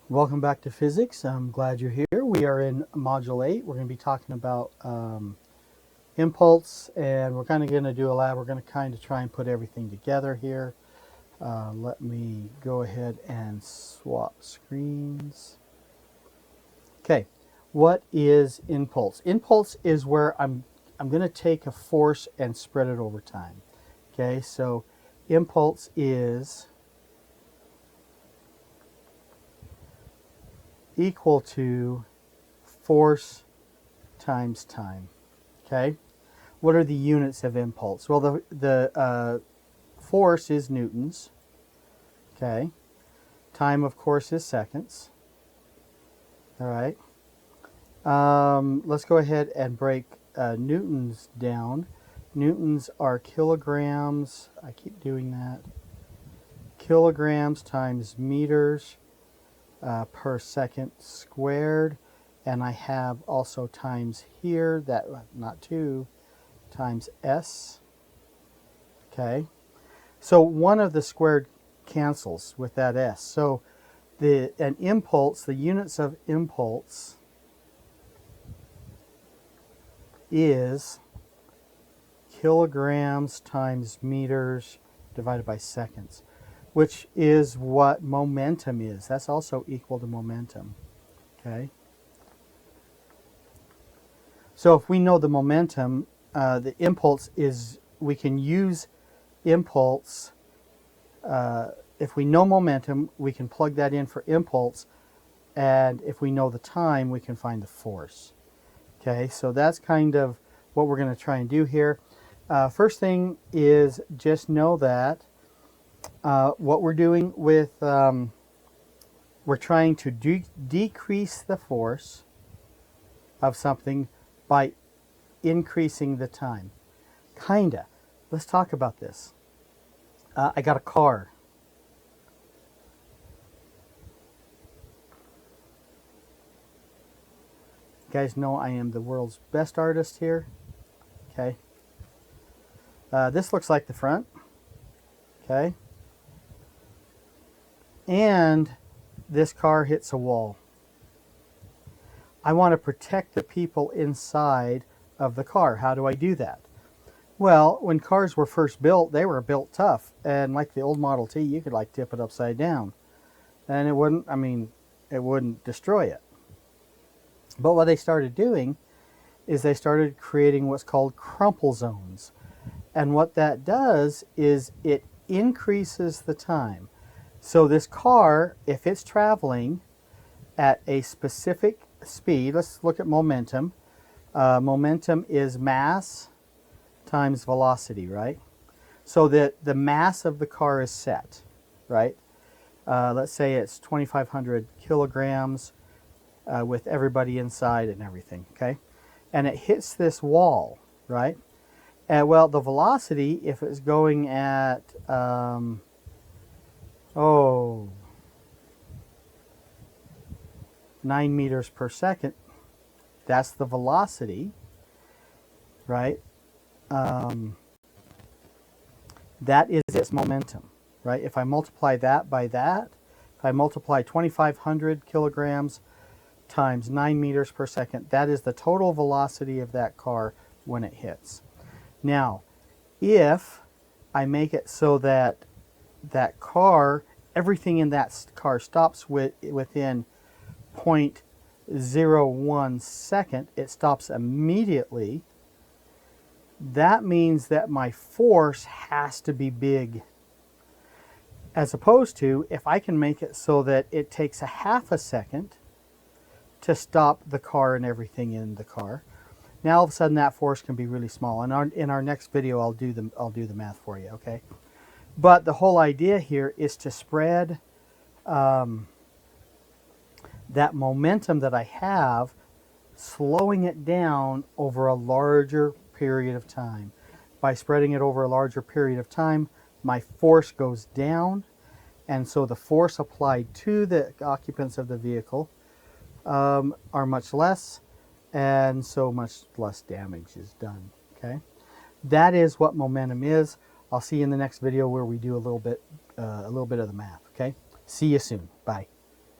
Welcome back to physics. I'm glad you're here. We are in module 8. We're going to be talking about impulse, and we're kind of going to do a lab. We're going to kind of try and put everything together here. Let me go ahead and swap screens. Okay, what is impulse? Impulse is where I'm going to take a force and spread it over time. Okay, so impulse is equal to force times time. Okay, what are the units of impulse? Well, the force is newtons. Okay, time, of course, is seconds. All right. Let's go ahead and break newtons down. Newtons are kilograms. I keep doing that. Kilograms times meters per second squared. And I have also times here, that not 2, times s. Okay. So one of the squared cancels with that s. So an impulse, the units of impulse is kilograms times meters divided by seconds, which is what momentum is. That's also equal to momentum. Okay. So if we know the momentum, the impulse is, we can use impulse. If we know momentum, we can plug that in for impulse, and if we know the time, we can find the force. Okay, so that's kind of what we're going to try and do here. First thing is just know that what we're doing with, we're trying to decrease the force of something by increasing the time. Kinda. Let's talk about this. I got a car. You guys know I am the world's best artist here. Okay. This looks like the front. Okay. And this car hits a wall. I want to protect the people inside of the car. How do I do that? Well, when cars were first built, they were built tough. And like the old Model T, you could like tip it upside down. And it wouldn't destroy it. But what they started doing is they started creating what's called crumple zones. And what that does is it increases the time. So this car, if it's traveling at a specific speed, let's look at momentum. Momentum is mass times velocity, right? So that the mass of the car is set, right? Let's say it's 2,500 kilograms with everybody inside and everything, okay? And it hits this wall, right? Well, the velocity, if it's going at, 9 meters per second, that's the velocity, right? That is its momentum, right? If I multiply that by that, if I multiply 2,500 kilograms times 9 meters per second, that is the total velocity of that car when it hits. Now, if I make it so that that car, everything in that car stops within 0.01 second, it stops immediately, that means that my force has to be big. As opposed to, if I can make it so that it takes a half a second to stop the car and everything in the car, now all of a sudden that force can be really small. And in our next video, I'll do the math for you, okay? But the whole idea here is to spread that momentum that I have, slowing it down over a larger period of time. By spreading it over a larger period of time, my force goes down, and so the force applied to the occupants of the vehicle are much less, and so much less damage is done. Okay, that is what momentum is. I'll see you in the next video where we do a little bit of the math. Okay, see you soon. Bye.